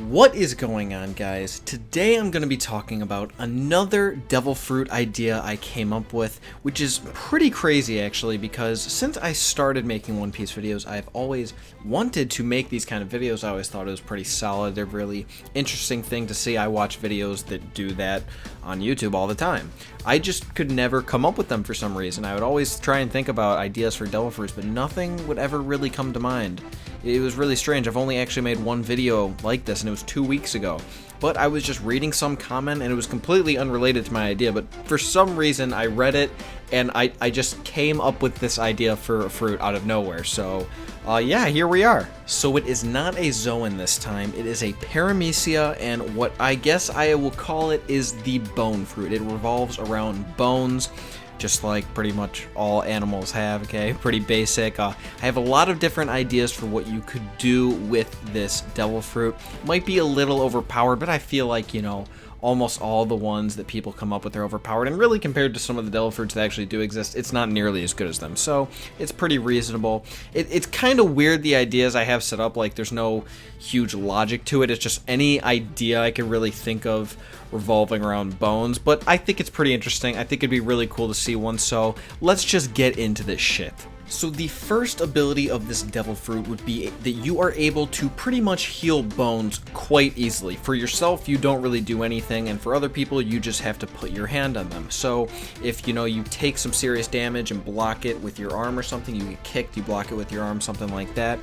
What is going on, guys? Today I'm going to be talking about another devil fruit idea I came up with, which is pretty crazy actually, because since I started making One Piece videos, I've always wanted to make these kind of videos. I always thought it was pretty solid. They're a really interesting thing to see. I watch videos that do that on YouTube all the time. I just could never come up with them for some reason. I would always try and think about ideas for devil fruits, but nothing would ever really come to mind. It was really strange. I've only actually made one video like this, and it was 2 weeks ago. But I was just reading some comment, and it was completely unrelated to my idea, but for some reason I read it, and I just came up with this idea for a fruit out of nowhere. So, yeah, here we are. So it is not a Zoan this time. It is a Paramecia, and what I guess I will call it is the bone fruit. It revolves around bones, just like pretty much all animals have, okay? Pretty basic. I have a lot of different ideas for what you could do with this devil fruit. Might be a little overpowered, but I feel like, you know, almost all the ones that people come up with are overpowered, and really compared to some of the devil fruits that actually do exist, it's not nearly as good as them, so it's pretty reasonable. It's kind of weird, the ideas I have set up, like there's no huge logic to it. It's just any idea I can really think of revolving around bones, but I think it's pretty interesting. I think it'd be really cool to see one, so let's just get into this shit. So the first ability of this devil fruit would be that you are able to pretty much heal bones quite easily. For yourself, you don't really do anything, and for other people, you just have to put your hand on them. So if, you know, you take some serious damage and block it with your arm or something, you get kicked, you block it with your arm, something like that.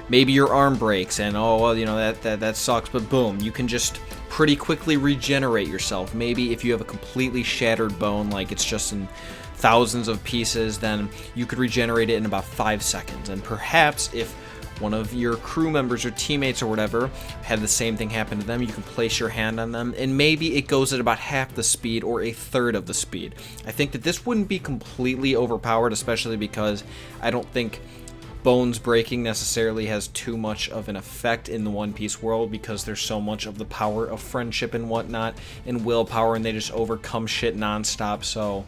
Maybe your arm breaks and, oh, well, you know, that sucks, but boom, you can just pretty quickly regenerate yourself. Maybe if you have a completely shattered bone, like it's just in thousands of pieces, then you could regenerate it in about 5 seconds. And perhaps if one of your crew members or teammates or whatever had the same thing happen to them, you can place your hand on them, and maybe it goes at about half the speed or a third of the speed. I think that this wouldn't be completely overpowered, especially because I don't think bones breaking necessarily has too much of an effect in the One Piece world, because there's so much of the power of friendship and whatnot and willpower, and they just overcome shit nonstop. So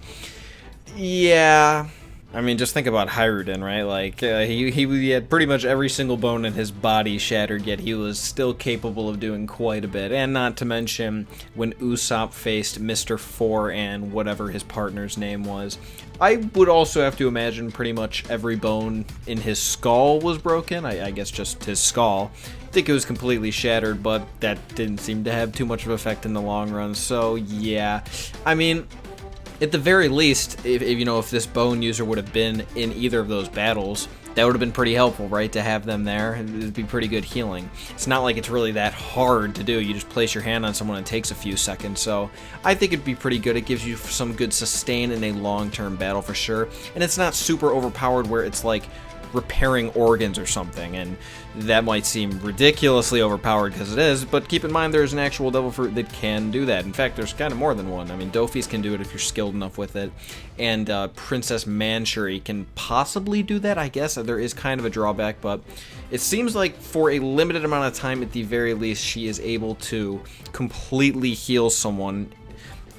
yeah, I mean, just think about Hiruden, right? Like, he had pretty much every single bone in his body shattered, yet he was still capable of doing quite a bit. And not to mention, when Usopp faced Mr. Four and whatever his partner's name was, I would also have to imagine pretty much every bone in his skull was broken. I guess just his skull. I think it was completely shattered, but that didn't seem to have too much of an effect in the long run. So, yeah, I mean, at the very least, if this bone user would have been in either of those battles, that would have been pretty helpful, right, to have them there. It'd be pretty good healing. It's not like it's really that hard to do. You just place your hand on someone and it takes a few seconds, so I think it'd be pretty good. It gives you some good sustain in a long-term battle for sure, and it's not super overpowered where it's like repairing organs or something, and that might seem ridiculously overpowered because it is, but keep in mind there's an actual devil fruit that can do that. In fact, there's kind of more than one. I mean, Dofi's can do it if you're skilled enough with it, and Princess Manchuri can possibly do that, I guess. There is kind of a drawback, but it seems like for a limited amount of time, at the very least, she is able to completely heal someone,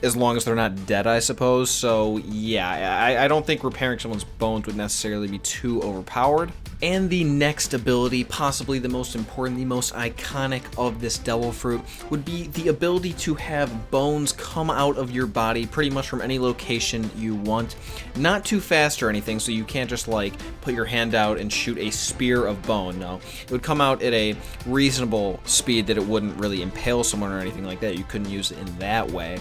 as long as they're not dead, I suppose. So yeah, I don't think repairing someone's bones would necessarily be too overpowered. And the next ability, possibly the most important, the most iconic of this devil fruit, would be the ability to have bones come out of your body pretty much from any location you want. Not too fast or anything, so you can't just like put your hand out and shoot a spear of bone. No, it would come out at a reasonable speed that it wouldn't really impale someone or anything like that. You couldn't use it in that way.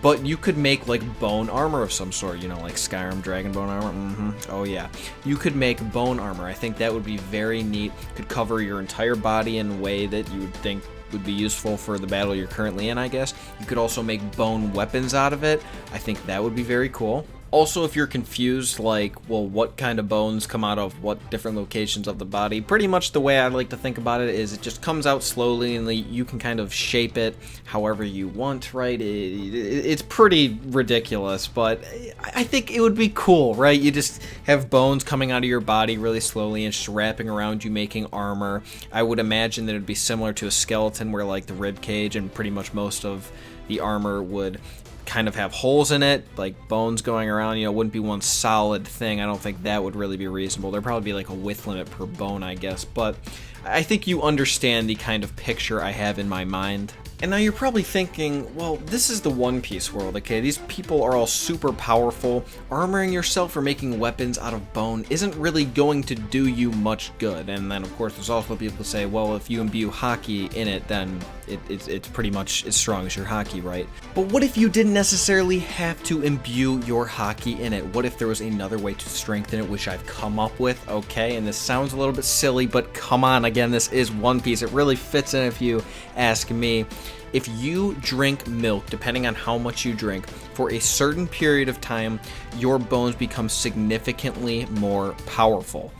But you could make, like, bone armor of some sort, you know, like Skyrim Dragon Bone armor. Oh, yeah. You could make bone armor. I think that would be very neat. Could cover your entire body in a way that you would think would be useful for the battle you're currently in, I guess. You could also make bone weapons out of it. I think that would be very cool. Also, if you're confused, like, well, what kind of bones come out of what different locations of the body, pretty much the way I like to think about it is it just comes out slowly, and you can kind of shape it however you want, right? It's pretty ridiculous, but I think it would be cool, right? You just have bones coming out of your body really slowly and just wrapping around you, making armor. I would imagine that it would be similar to a skeleton, where, like, the rib cage and pretty much most of the armor would kind of have holes in it, like bones going around, you know, wouldn't be one solid thing. I don't think that would really be reasonable. There'd probably be like a width limit per bone, I guess, but I think you understand the kind of picture I have in my mind. And now you're probably thinking, well, this is the One Piece world, okay? These people are all super powerful. Armoring yourself or making weapons out of bone isn't really going to do you much good. And then, of course, there's also people who say, well, if you imbue Haki in it, then it's pretty much as strong as your Haki, right? But what if you didn't necessarily have to imbue your Haki in it? What if there was another way to strengthen it, which I've come up with, okay? And this sounds a little bit silly, but come on, again, this is One Piece. It really fits in if you ask me. If you drink milk, depending on how much you drink, for a certain period of time, your bones become significantly more powerful.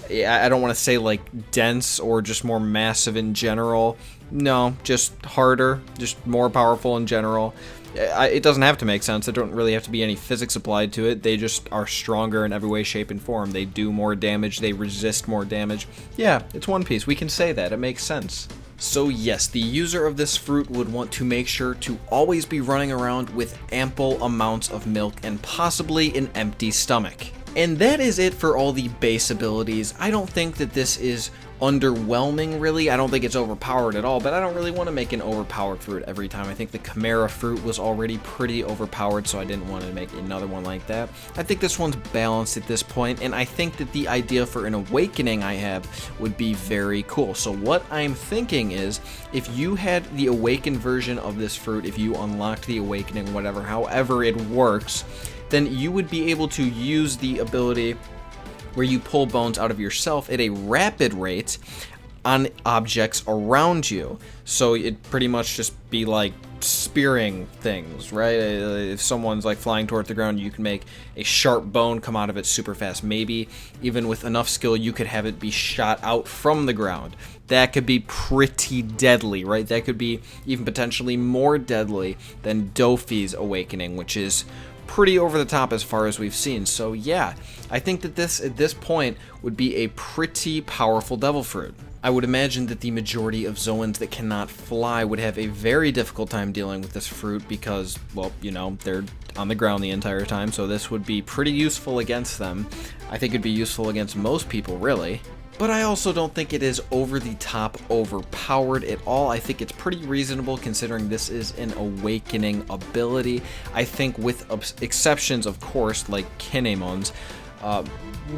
I don't want to say like dense or just more massive in general. No, just harder, just more powerful in general. It doesn't have to make sense. There don't really have to be any physics applied to it. They just are stronger in every way, shape, and form. They do more damage. They resist more damage. Yeah, it's One Piece. We can say that. It makes sense. So yes, the user of this fruit would want to make sure to always be running around with ample amounts of milk and possibly an empty stomach. And that is it for all the base abilities. I don't think that this is underwhelming, really. I don't think it's overpowered at all, but I don't really want to make an overpowered fruit every time. I think the Chimera fruit was already pretty overpowered, so I didn't want to make another one like that. I think this one's balanced at this point, and I think that the idea for an awakening I have would be very cool. So what I'm thinking is, if you had the awakened version of this fruit, if you unlocked the awakening, whatever, however it works, then you would be able to use the ability where you pull bones out of yourself at a rapid rate on objects around you. So it'd pretty much just be like spearing things, right? If someone's like flying toward the ground, you can make a sharp bone come out of it super fast. Maybe even with enough skill, you could have it be shot out from the ground. That could be pretty deadly, right? That could be even potentially more deadly than Dofi's awakening, which is pretty over the top as far as we've seen. So yeah, I think that this at this point would be a pretty powerful devil fruit. I would imagine that the majority of Zoans that cannot fly would have a very difficult time dealing with this fruit because, well, you know, they're on the ground the entire time, so this would be pretty useful against them. I think it'd be useful against most people, really. But I also don't think it is over the top overpowered at all. I think it's pretty reasonable considering this is an awakening ability. I think with exceptions, of course, like Kinemons,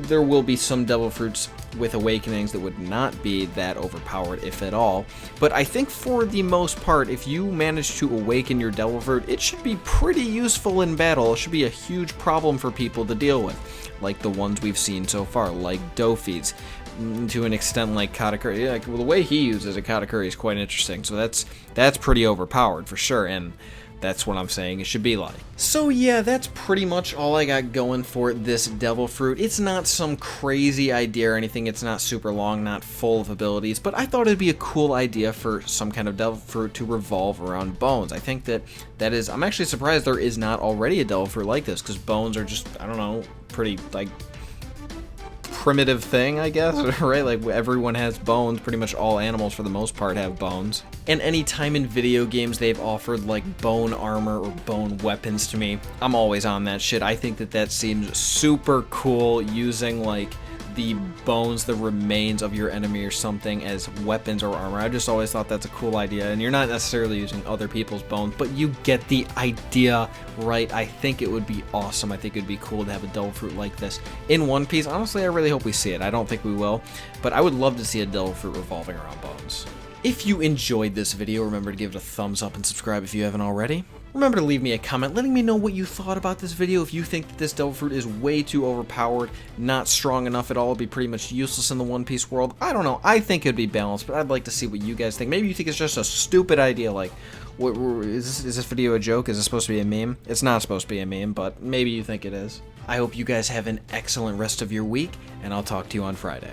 there will be some devil fruits with awakenings that would not be that overpowered, if at all. But I think for the most part, if you manage to awaken your devil fruit, it should be pretty useful in battle. It should be a huge problem for people to deal with, like the ones we've seen so far, like Dofi's. To an extent, like Katakuri. Like, well, the way he uses a Katakuri is quite interesting, so that's pretty overpowered for sure, and that's what I'm saying it should be like. So yeah, that's pretty much all I got going for this devil fruit. It's not some crazy idea or anything. It's not super long, not full of abilities, but I thought it'd be a cool idea for some kind of devil fruit to revolve around bones. I think that is, I'm actually surprised there is not already a devil fruit like this, because bones are just, I don't know, pretty, like, primitive thing, I guess, right? Like, everyone has bones. Pretty much all animals, for the most part, have bones. And any time in video games they've offered, like, bone armor or bone weapons to me, I'm always on that shit. I think that seems super cool, using, like, the bones, the remains of your enemy or something as weapons or armor. I just always thought that's a cool idea, and you're not necessarily using other people's bones, but you get the idea, right? I think it would be awesome. I think it would be cool to have a devil fruit like this in One Piece. Honestly, I really hope we see it. I don't think we will, but I would love to see a devil fruit revolving around bones. If you enjoyed this video, remember to give it a thumbs up and subscribe if you haven't already. Remember to leave me a comment letting me know what you thought about this video. If you think that this devil fruit is way too overpowered, not strong enough at all, it'd be pretty much useless in the One Piece world. I don't know. I think it'd be balanced, but I'd like to see what you guys think. Maybe you think it's just a stupid idea, like, is this video a joke? Is this supposed to be a meme? It's not supposed to be a meme, but maybe you think it is. I hope you guys have an excellent rest of your week, and I'll talk to you on Friday.